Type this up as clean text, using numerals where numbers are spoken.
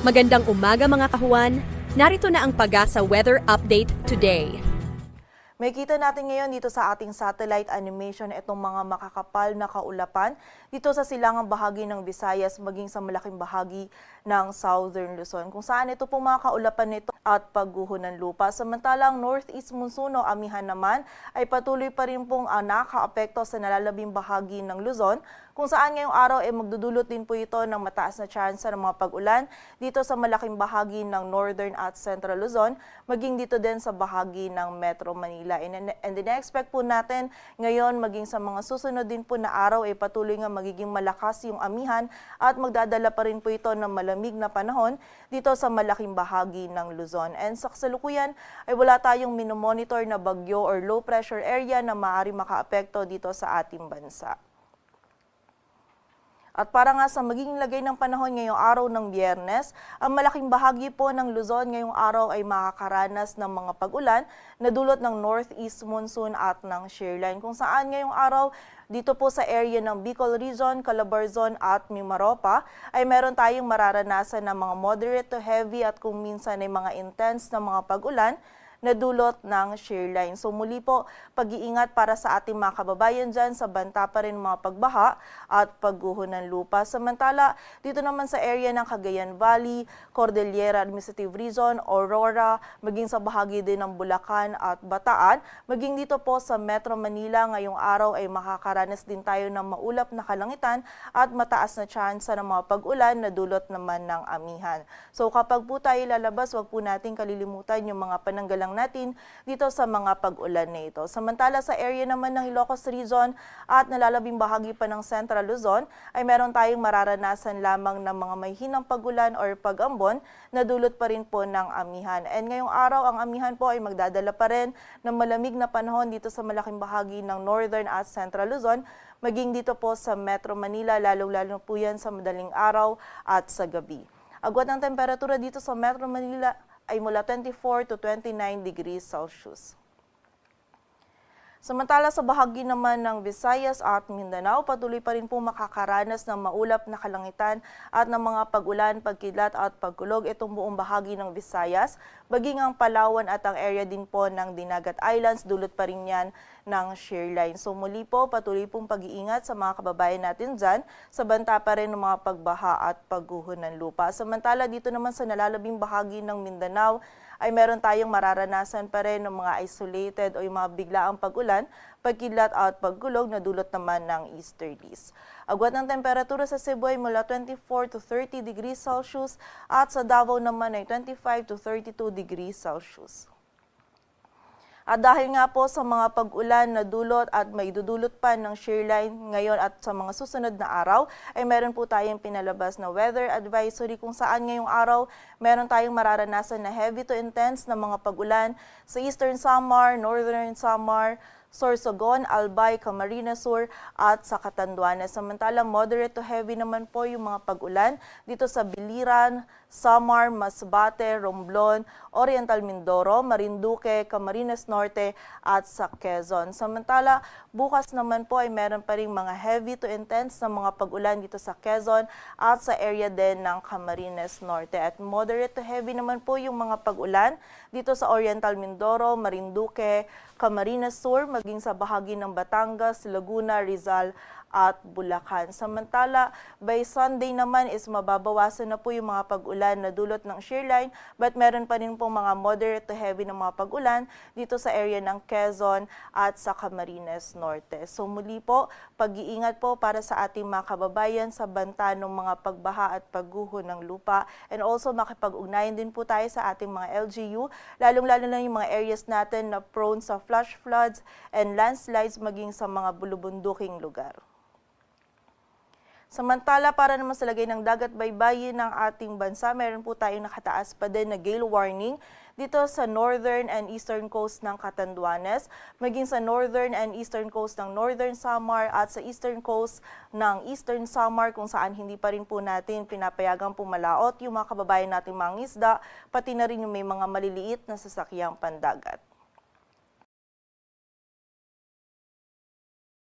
Magandang umaga mga kahuan. Narito na ang Pag-asa Weather Update today. May kita natin ngayon dito sa ating satellite animation itong mga makakapal na kaulapan dito sa silangang bahagi ng Visayas maging sa malaking bahagi ng Southern Luzon kung saan ito pong mga kaulapan nito at pagguho ng lupa. Samantalang northeast monsoon o amihan naman ay patuloy pa rin pong nakaapekto sa nalalabing bahagi ng Luzon kung saan ngayong araw ay magdudulot din po ito ng mataas na tsansa ng mga pag-ulan dito sa malaking bahagi ng Northern at Central Luzon, maging dito din sa bahagi ng Metro Manila. And ina-expect po natin ngayon maging sa mga susunod din po na araw ay patuloy nga magiging malakas yung amihan at magdadala pa rin po ito ng malamig na panahon dito sa malaking bahagi ng Luzon. And sa kasalukuyan ay wala tayong minomonitor na bagyo or low pressure area na maaari makaapekto dito sa ating bansa. At para nga sa magiging lagay ng panahon ngayong araw ng Biyernes, ang malaking bahagi po ng Luzon ngayong araw ay makakaranas ng mga pag-ulan na dulot ng northeast monsoon at ng shearline. Kung saan ngayong araw, dito po sa area ng Bicol Region, Calabarzon at Mimaropa ay meron tayong mararanasan ng mga moderate to heavy at kung minsan ay mga intense na mga pag-ulan na dulot ng shearline. So muli po, pag-iingat para sa ating mga kababayan dyan sa banta pa rin mga pagbaha at pagguho ng lupa. Samantala, dito naman sa area ng Cagayan Valley, Cordillera Administrative Region, Aurora, maging sa bahagi din ng Bulacan at Bataan, maging dito po sa Metro Manila ngayong araw ay makakaranas din tayo ng maulap na kalangitan at mataas na tsansa ng mga pag-ulan na dulot naman ng amihan. So kapag po tayo lalabas, wag po natin kalilimutan yung mga pananggalang natin dito sa mga pag-ulan na ito. Samantala sa area naman ng Ilocos Region at nalalabing bahagi pa ng Central Luzon ay meron tayong mararanasan lamang ng mga may hinang pag-ulan or pag-ambon na dulot pa rin po ng amihan. And ngayong araw ang amihan po ay magdadala pa rin ng malamig na panahon dito sa malaking bahagi ng Northern at Central Luzon, maging dito po sa Metro Manila, lalong-lalo po yan sa madaling araw at sa gabi. Agwat ng temperatura dito sa Metro Manila ay mula 24 to 29 degrees Celsius. Samantala sa bahagi naman ng Visayas at Mindanao, patuloy pa rin po makakaranas ng maulap na kalangitan at ng mga pag-ulan, pagkidlat at pagkulog itong buong bahagi ng Visayas, baging ang Palawan at ang area din po ng Dinagat Islands, dulot pa rin yan ng shearline. So muli po, patuloy pong pag-iingat sa mga kababayan natin dyan sa banta pa rin ng mga pagbaha at pagguho ng lupa. Samantala dito naman sa nalalabing bahagi ng Mindanao, ay meron tayong mararanasan pa rin ng mga isolated o yung mga biglaang pag-ulan, pagkidlat at pagkulog na dulot naman ng easterlies. Agwat ng temperatura sa Cebu ay mula 24 to 30 degrees Celsius at sa Davao naman ay 25 to 32 degrees Celsius. At dahil nga po sa mga pag-ulan na dulot at may dudulot pa ng shearline ngayon at sa mga susunod na araw, ay meron po tayong pinalabas na weather advisory kung saan ngayong araw meron tayong mararanasan na heavy to intense na mga pag-ulan sa Eastern Samar, Northern Samar, Sorsogon, Albay, Camarines Sur at sa Catanduanes. Samantalang moderate to heavy naman po yung mga pag-ulan dito sa Biliran, Samar, Masbate, Romblon, Oriental Mindoro, Marinduque, Camarines Norte at sa Quezon. Samantala, bukas naman po ay meron pa ring mga heavy to intense na mga pag-ulan dito sa Quezon at sa area din ng Camarines Norte. At moderate to heavy naman po yung mga pag-ulan dito sa Oriental Mindoro, Marinduque, Camarines Sur, maging sa bahagi ng Batangas, Laguna, Rizal at Bulacan. Samantala, by Sunday naman is mababawasan na po yung mga pag-ulan na dulot ng shearline, but meron pa rin po mga moderate to heavy na mga pag-ulan dito sa area ng Quezon at sa Camarines Norte. So muli po, pag-iingat po para sa ating mga kababayan sa banta ng mga pagbaha at pagguho ng lupa, and also makipag-ugnayan din po tayo sa ating mga LGU, lalong-lalo na yung mga areas natin na prone sa flash floods and landslides maging sa mga bulubunduking lugar. Samantala, para naman sa lagay ng dagat baybayin ng ating bansa, meron po tayong nakataas pa din na gale warning dito sa northern and eastern coast ng Catanduanes, maging sa northern and eastern coast ng Northern Samar at sa eastern coast ng Eastern Samar kung saan hindi pa rin po natin pinapayagang pumalaot yung mga kababayan nating mga isda, pati na rin yung may mga maliliit na sasakyang pandagat.